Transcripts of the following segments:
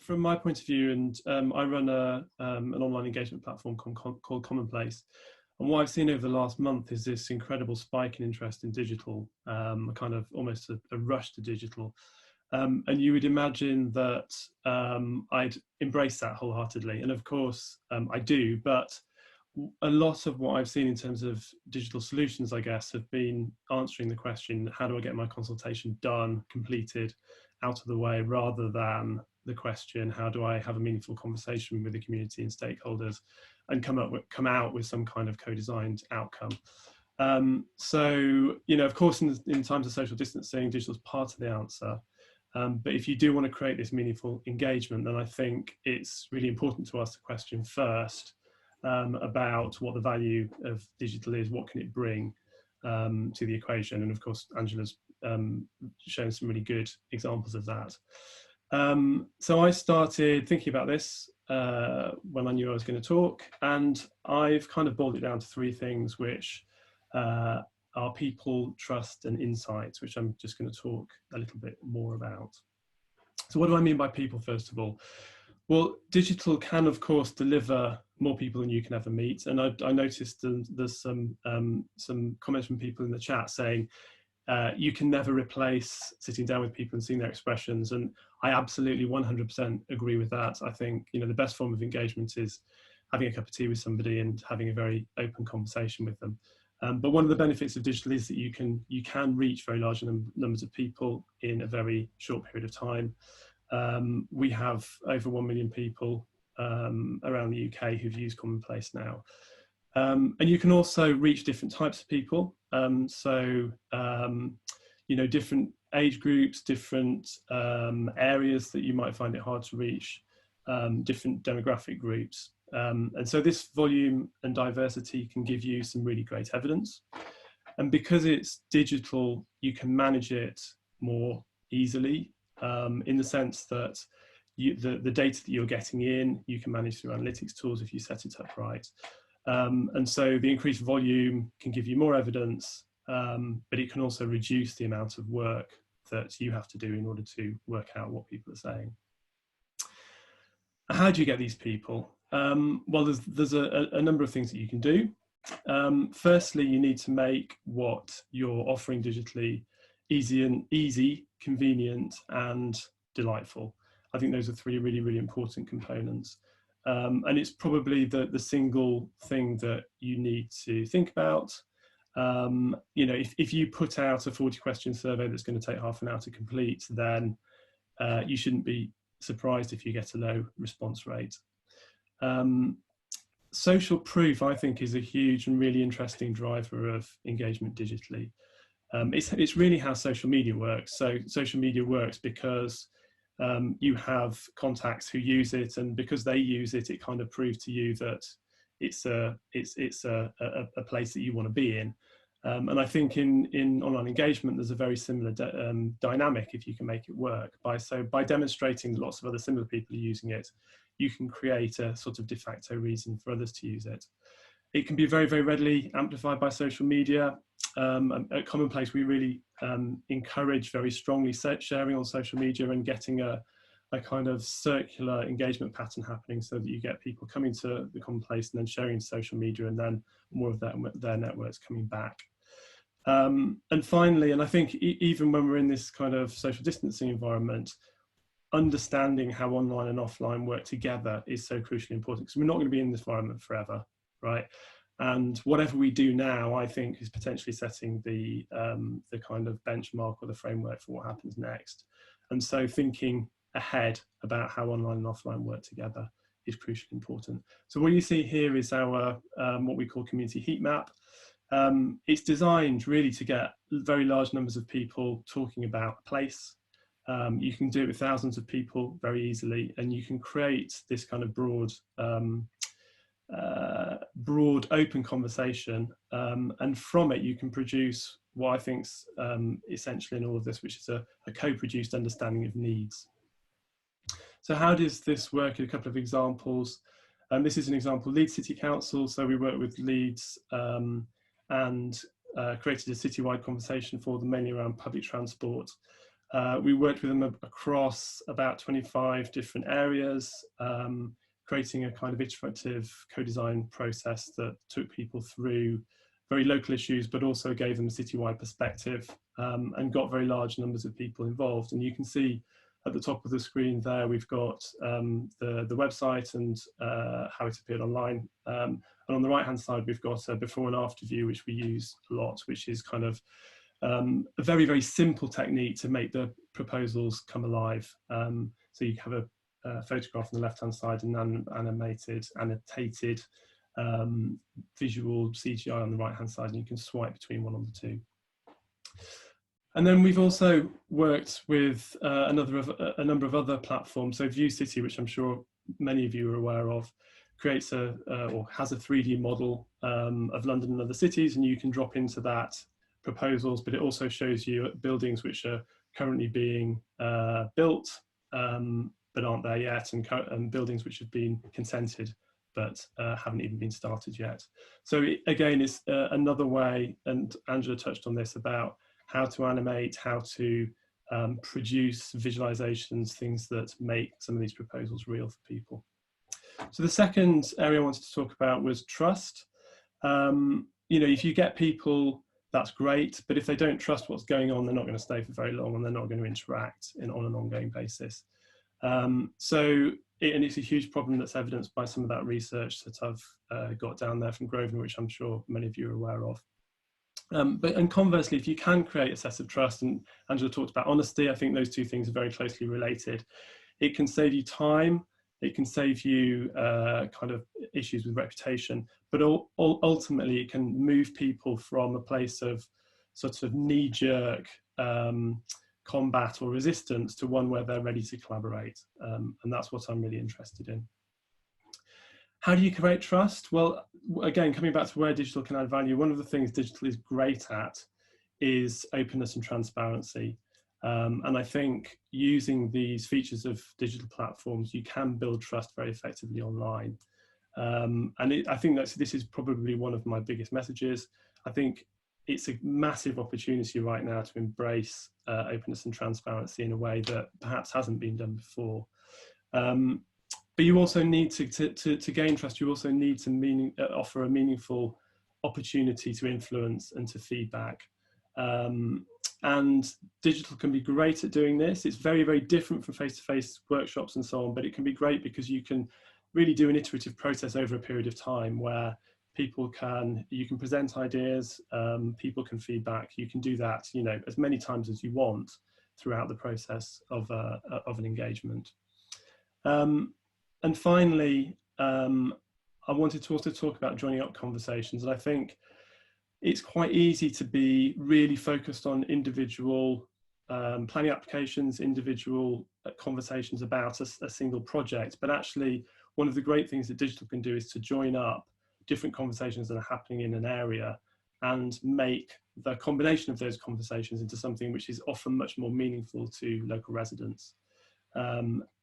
from my point of view, and I run an online engagement platform called Commonplace. And what I've seen over the last month is this incredible spike in interest in digital, kind of almost a rush to digital. And you would imagine that I'd embrace that wholeheartedly. And of course, I do. But a lot of what I've seen in terms of digital solutions, I guess, have been answering the question, how do I get my consultation done, completed, out of the way, rather than the question, how do I have a meaningful conversation with the community and stakeholders and come out with some kind of co-designed outcome. So, of course, in times of social distancing, digital is part of the answer. But if you do want to create this meaningful engagement, then I think it's really important to ask the question first about what the value of digital is, what can it bring to the equation. And of course, Angela's shown some really good examples of that. So I started thinking about this when I knew I was going to talk, and I've kind of boiled it down to three things, which are people, trust, and insights, which I'm just going to talk a little bit more about. So what do I mean by people, first of all? Well, digital can, of course, deliver more people than you can ever meet. And I noticed there's some comments from people in the chat saying, you can never replace sitting down with people and seeing their expressions. And I absolutely 100% agree with that. I think, the best form of engagement is having a cup of tea with somebody and having a very open conversation with them. But one of the benefits of digital is that you can reach very large numbers of people in a very short period of time. We have over 1 million people around the UK who've used Commonplace now. And you can also reach different types of people. Different age groups, different areas that you might find it hard to reach, different demographic groups. And so this volume and diversity can give you some really great evidence. And because it's digital, you can manage it more easily in the sense that the data that you're getting in, you can manage through analytics tools if you set it up right. And so the increased volume can give you more evidence, but it can also reduce the amount of work that you have to do in order to work out what people are saying. How do you get these people? Well, there's a number of things that you can do. Firstly, you need to make what you're offering digitally easy, convenient, and delightful. I think those are three really, really important components. And it's probably the single thing that you need to think about. If you put out a 40-question survey that's going to take half an hour to complete, then you shouldn't be surprised if you get a low response rate. Social proof, I think, is a huge and really interesting driver of engagement digitally. It's really how social media works. So social media works because you have contacts who use it, and because they use it, it kind of proves to you that it's a place that you want to be in. And I think in online engagement, there's a very similar dynamic if you can make it work. By demonstrating that lots of other similar people are using it, you can create a sort of de facto reason for others to use it. It can be very, very readily amplified by social media. At Commonplace, we really encourage very strongly sharing on social media and getting a kind of circular engagement pattern happening, so that you get people coming to the Commonplace and then sharing to social media, and then more of their networks coming back. And finally, and I think even when we're in this kind of social distancing environment, understanding how online and offline work together is so crucially important, because we're not going to be in this environment forever, right? And whatever we do now, I think, is potentially setting the kind of benchmark or the framework for what happens next. And so thinking ahead about how online and offline work together is crucially important. So what you see here is our what we call community heat map. It's designed really to get very large numbers of people talking about a place. You can do it with thousands of people very easily, and you can create this kind of broad open conversation, and from it you can produce what I think's essential in all of this, which is a co-produced understanding of needs. So how does this work? A couple of examples. This is an example, Leeds City Council. So we work with Leeds and created a citywide conversation for them, mainly around public transport. We worked with them across about 25 different areas, creating a kind of iterative co-design process that took people through very local issues, but also gave them a citywide perspective, and got very large numbers of people involved. And you can see at the top of the screen there, we've got the website and how it appeared online. And on the right-hand side, we've got a before and after view, which we use a lot, which is kind of a very, very simple technique to make the proposals come alive. So you have a photograph on the left-hand side and an annotated visual CGI on the right-hand side, and you can swipe between one of the two. And then we've also worked with a number of other platforms. So ViewCity, which I'm sure many of you are aware of, creates or has a 3D model of London and other cities, and you can drop into that proposals, but it also shows you buildings which are currently being built, but aren't there yet, and buildings which have been consented, but haven't even been started yet. So again, it's another way, and Angela touched on this, about how to animate, how to produce visualizations, things that make some of these proposals real for people. So the second area I wanted to talk about was trust. You know, if you get people, that's great, but if they don't trust what's going on, they're not going to stay for very long, and they're not going to interact on an ongoing basis. And it's a huge problem that's evidenced by some of that research that I've got down there from Grosvenor, which I'm sure many of you are aware of. And conversely, if you can create a sense of trust, and Angela talked about honesty, I think those two things are very closely related. It can save you time, it can save you kind of issues with reputation, but ultimately it can move people from a place of sort of knee-jerk combat or resistance to one where they're ready to collaborate. And that's what I'm really interested in. How do you create trust? Well, again, coming back to where digital can add value, one of the things digital is great at is openness and transparency. And I think using these features of digital platforms, you can build trust very effectively online. I think this is probably one of my biggest messages. I think it's a massive opportunity right now to embrace openness and transparency in a way that perhaps hasn't been done before. But you also need to gain trust, you also need to offer a meaningful opportunity to influence and to feedback. And digital can be great at doing this. It's very, very different from face-to-face workshops and so on, but it can be great because you can really do an iterative process over a period of time where you can present ideas, people can feedback. You can do that, you know, as many times as you want throughout the process of an engagement. And finally, I wanted to also talk about joining up conversations. And I think it's quite easy to be really focused on individual planning applications, individual conversations about a single project. But actually, one of the great things that digital can do is to join up different conversations that are happening in an area and make the combination of those conversations into something which is often much more meaningful to local residents.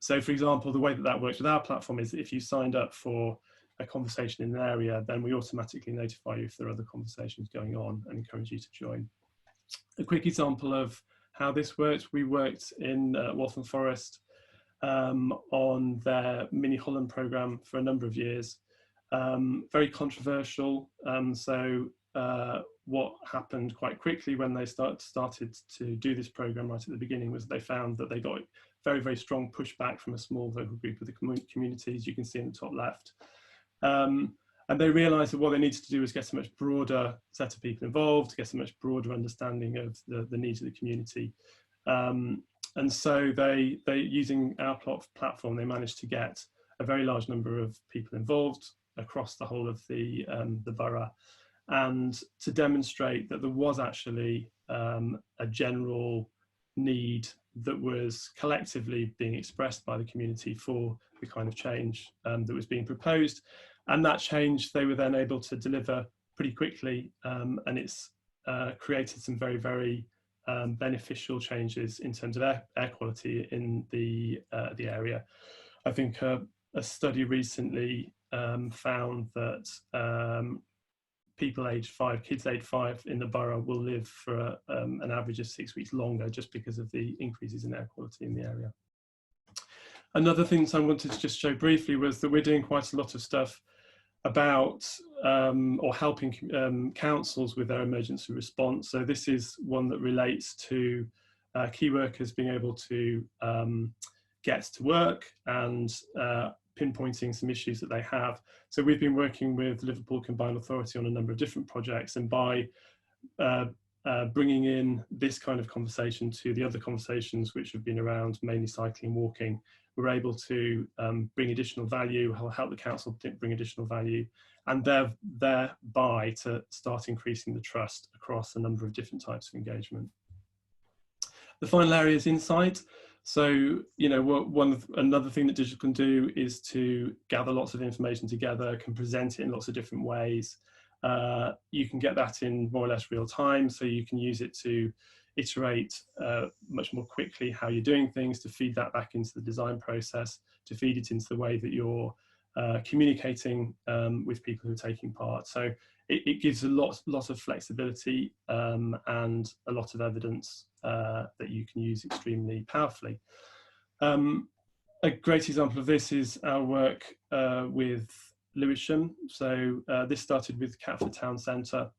So for example, the way that works with our platform is if you signed up for a conversation in an area, then we automatically notify you if there are other conversations going on and encourage you to join. A quick example of how this works, we worked in Waltham Forest on their Mini Holland programme for a number of years. Very controversial. What happened quite quickly when they started to do this programme right at the beginning was they found that they got very, very strong pushback from a small local group of the communities, you can see in the top left. And they realised that what they needed to do was get a much broader set of people involved, to get a much broader understanding of the needs of the community. And so they using our platform, they managed to get a very large number of people involved across the whole of the borough, and to demonstrate that there was actually a general need that was collectively being expressed by the community for the kind of change that was being proposed. And that change they were then able to deliver pretty quickly, and it's created some very, very beneficial changes in terms of air quality in the area. I think a study recently found that people aged 5, kids aged 5 in the borough will live for an average of 6 weeks longer just because of the increases in air quality in the area. Another thing I wanted to just show briefly was that we're doing quite a lot of stuff about or helping councils with their emergency response. So this is one that relates to key workers being able to get to work and pinpointing some issues that they have. So we've been working with Liverpool Combined Authority on a number of different projects, and by bringing in this kind of conversation to the other conversations which have been around mainly cycling and walking, we're able to bring additional value, help the council bring additional value, and thereby to start increasing the trust across a number of different types of engagement. The final area is insight. So, you know, another thing that digital can do is to gather lots of information together, can present it in lots of different ways. You can get that in more or less real time, so you can use it to iterate much more quickly how you're doing things, to feed that back into the design process, to feed it into the way that you're communicating with people who are taking part. So it gives a lot of flexibility and a lot of evidence that you can use extremely powerfully. A great example of this is our work with Lucian. So this started with Catford Town Centre,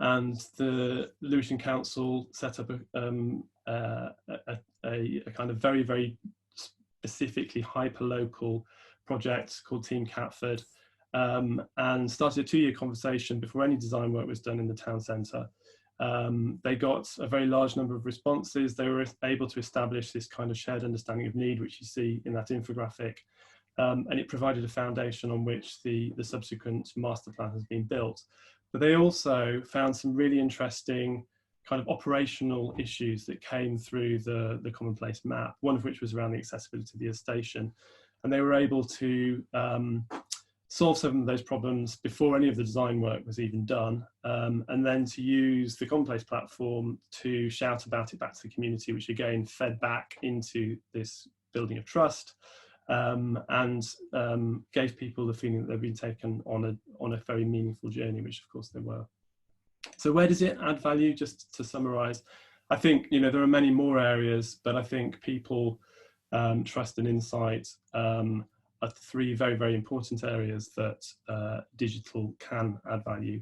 and the Lucian Council set up a kind of very specifically hyper-local project called Team Catford, and started a 2-year conversation before any design work was done in the town centre. They got a very large number of responses. They were able to establish this kind of shared understanding of need, which you see in that infographic, and it provided a foundation on which the subsequent master plan has been built. But they also found some really interesting kind of operational issues that came through the Commonplace map, one of which was around the accessibility of the station. And they were able to solve some of those problems before any of the design work was even done, and then to use the Commonplace platform to shout about it back to the community, which again fed back into this building of trust, and gave people the feeling that they've been taken on a very meaningful journey, which of course they were. So where does it add value? Just to summarize, I think, you know, there are many more areas, but I think people, trust and insight are 3 very important areas that digital can add value.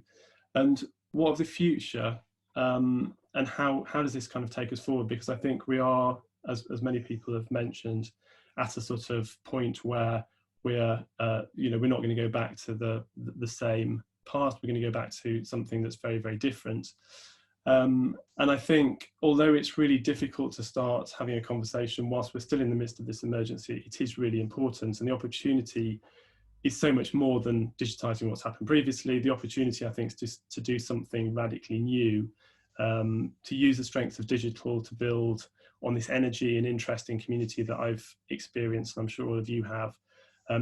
And what of the future, and how does this kind of take us forward? Because I think we are, as many people have mentioned, at a sort of point where we're, you know, we're not going to go back to the same past. We're going to go back to something that's very different. And I think, although it's really difficult to start having a conversation whilst we're still in the midst of this emergency, it is really important, and the opportunity is so much more than digitising what's happened previously. The opportunity, I think, is to do something radically new, to use the strength of digital to build on this energy and interesting community that I've experienced, and I'm sure all of you have,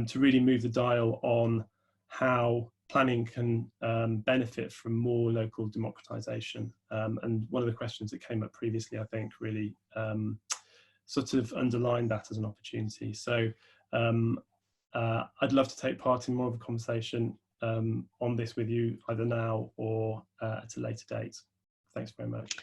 to really move the dial on how planning can benefit from more local democratisation. And one of the questions that came up previously, I think, really sort of underlined that as an opportunity. So I'd love to take part in more of a conversation on this with you, either now or at a later date. Thanks very much.